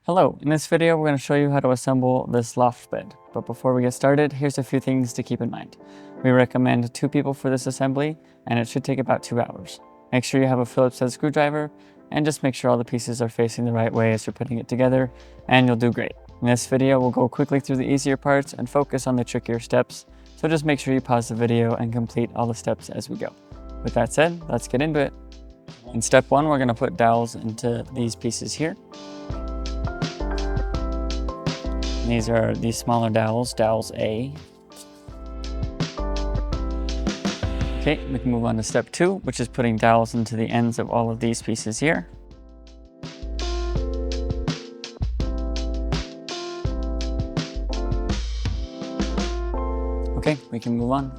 Hello, in this video we're going to show you how to assemble this loft bed. But before we get started, here's a few things to keep in mind. We recommend 2 people for this assembly, and it should take about 2 hours. Make sure you have a Phillips head screwdriver, and just make sure all the pieces are facing the right way as you're putting it together, and you'll do great. In this video, we'll go quickly through the easier parts and focus on the trickier steps, so just make sure you pause the video and complete all the steps as we go. With that said, let's get into it. In step 1, we're going to put dowels into these pieces here. These are these smaller dowels, dowels A. Okay, we can move on to step 2, which is putting dowels into the ends of all of these pieces here. Okay, we can move on.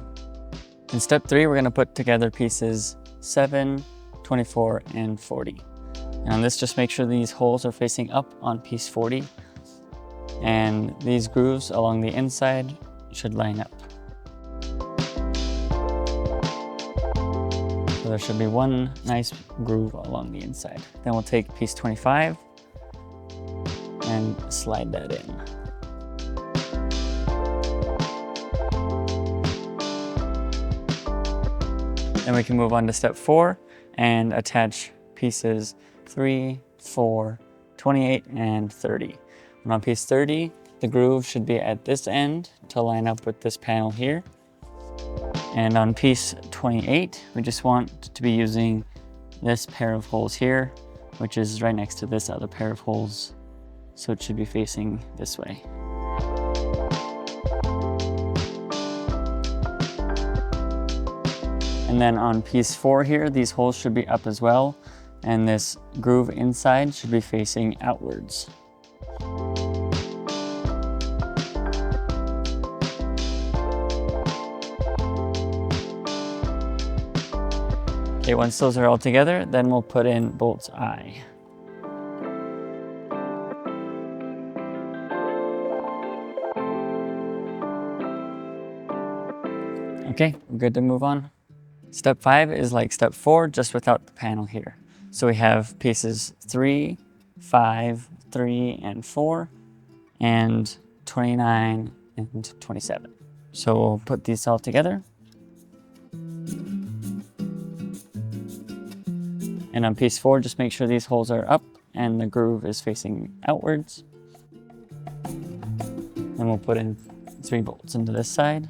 In step 3, we're going to put together pieces 7, 24, and 40. And on this, just make sure these holes are facing up on piece 40. And these grooves along the inside should line up. So there should be one nice groove along the inside. Then we'll take piece 25 and slide that in. Then we can move on to step 4 and attach pieces 3, 4, 28, and 30. And on piece 30, the groove should be at this end to line up with this panel here. And on piece 28, we just want to be using this pair of holes here, which is right next to this other pair of holes. So it should be facing this way. And then on piece 4 here, these holes should be up as well. And this groove inside should be facing outwards. Okay, once those are all together, then we'll put in bolts I. Okay, we're good to move on. Step 5 is like step 4, just without the panel here. So we have pieces 3, 5, 3, and 4, and 29 and 27. So we'll put these all together. And on piece 4, just make sure these holes are up and the groove is facing outwards. Then we'll put in 3 bolts into this side.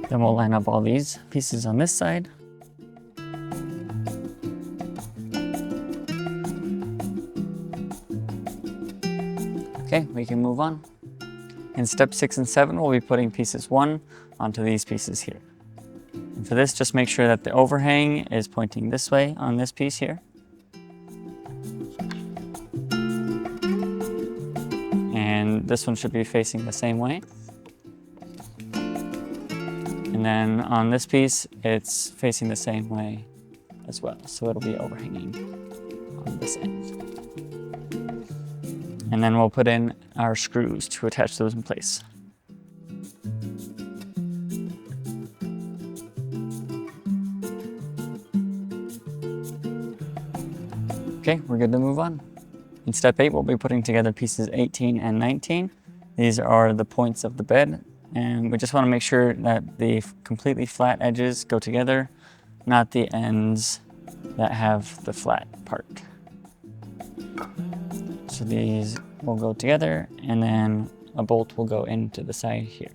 Then we'll line up all these pieces on this side. Okay, we can move on. In step 6 and 7, we'll be putting pieces 1 onto these pieces here. And for this, just make sure that the overhang is pointing this way on this piece here. And this one should be facing the same way. And then on this piece, it's facing the same way as well. So it'll be overhanging on this end. And then we'll put in our screws to attach those in place. Okay, we're good to move on. In step 8, we'll be putting together pieces 18 and 19. These are the points of the bed, and we just want to make sure that the completely flat edges go together, not the ends that have the flat part. So these will go together, and then a bolt will go into the side here.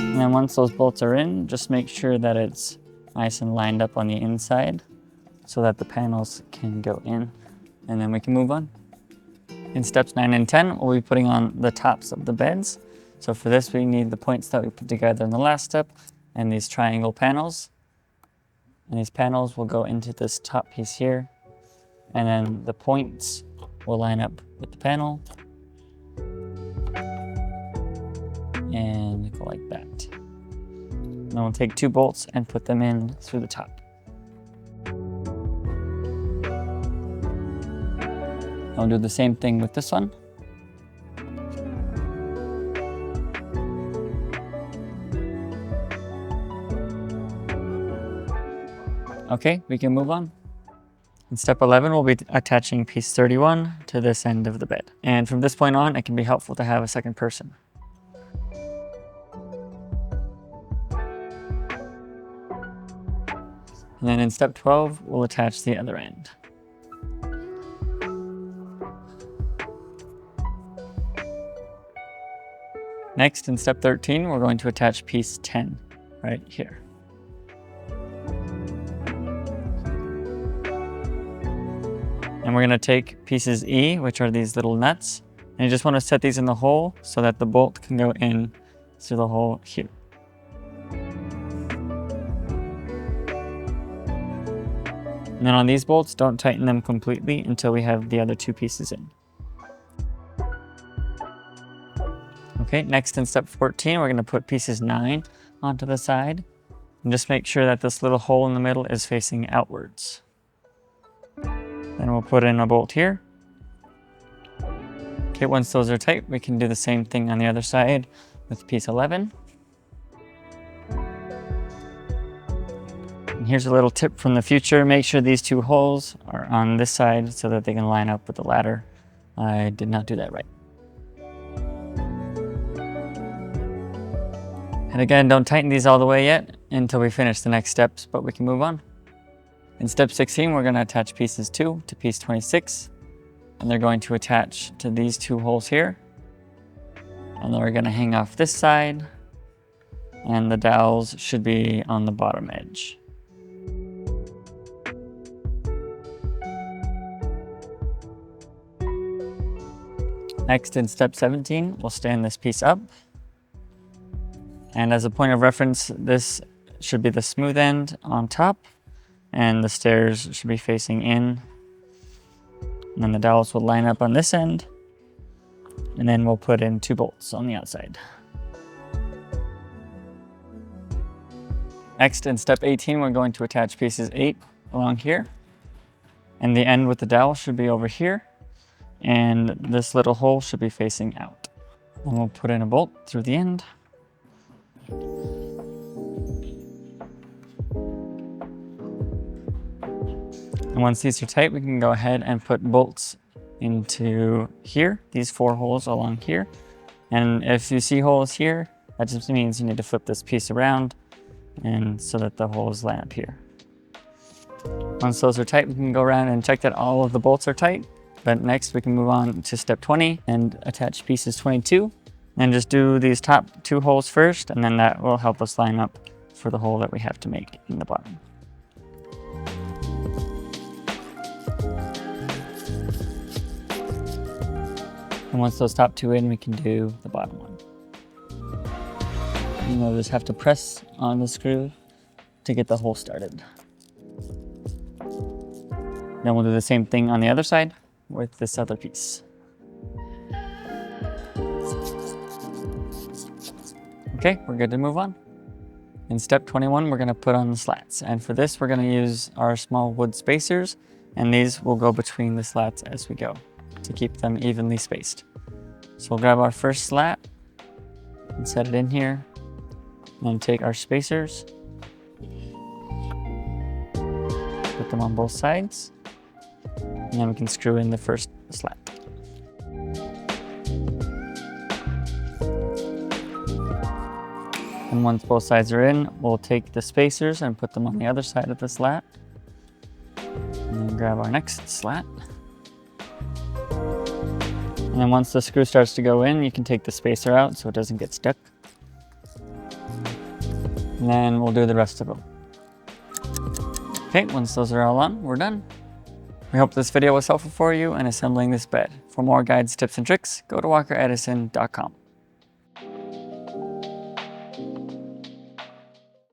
And then once those bolts are in, just make sure that it's nice and lined up on the inside so that the panels can go in, and then we can move on. In steps 9 and 10, we'll be putting on the tops of the beds. So for this, we need the points that we put together in the last step and these triangle panels. And these panels will go into this top piece here, and then the points will line up with the panel and go like that. And then we'll take 2 bolts and put them in through the top. I'll do the same thing with this one. Okay, we can move on. In step 11, we'll be attaching piece 31 to this end of the bed. And from this point on, it can be helpful to have a second person. And then in step 12, we'll attach the other end. Next, in step 13, we're going to attach piece 10 right here. And we're going to take pieces E, which are these little nuts, and you just want to set these in the hole so that the bolt can go in through the hole here. And then on these bolts, don't tighten them completely until we have the other two pieces in. Okay, next in step 14, we're going to put pieces 9 onto the side. And just make sure that this little hole in the middle is facing outwards. Then we'll put in a bolt here. Okay, once those are tight, we can do the same thing on the other side with piece 11. And here's a little tip from the future. Make sure these two holes are on this side so that they can line up with the ladder. I did not do that right. And again, don't tighten these all the way yet until we finish the next steps, but we can move on. In step 16, we're going to attach pieces 2 to piece 26, and they're going to attach to these two holes here. And then we're going to hang off this side, and the dowels should be on the bottom edge. Next, in step 17, we'll stand this piece up. And as a point of reference, this should be the smooth end on top, and the stairs should be facing in. And then the dowels will line up on this end, and then we'll put in 2 bolts on the outside. Next, in step 18, we're going to attach pieces 8 along here, and the end with the dowel should be over here, and this little hole should be facing out. And we'll put in a bolt through the end. And once these are tight, we can go ahead and put bolts into here, these 4 holes along here. And if you see holes here, that just means you need to flip this piece around and so that the holes line up here. Once those are tight, we can go around and check that all of the bolts are tight. But next we can move on to step 20 and attach pieces 22. And just do these top 2 holes first, and then that will help us line up for the hole that we have to make in the bottom. And once those top 2 in, we can do the bottom one. And we'll just have to press on the screw to get the hole started. Then we'll do the same thing on the other side with this other piece. Okay, we're good to move on. In step 21, we're going to put on the slats. And for this, we're going to use our small wood spacers, and these will go between the slats as we go to keep them evenly spaced. So we'll grab our first slat and set it in here, and then take our spacers, put them on both sides, and then we can screw in the first slat. And once both sides are in, we'll take the spacers and put them on the other side of the slat. And then grab our next slat. And then once the screw starts to go in, you can take the spacer out so it doesn't get stuck. And then we'll do the rest of them. Okay, once those are all on, we're done. We hope this video was helpful for you in assembling this bed. For more guides, tips, and tricks, go to walkeredison.com.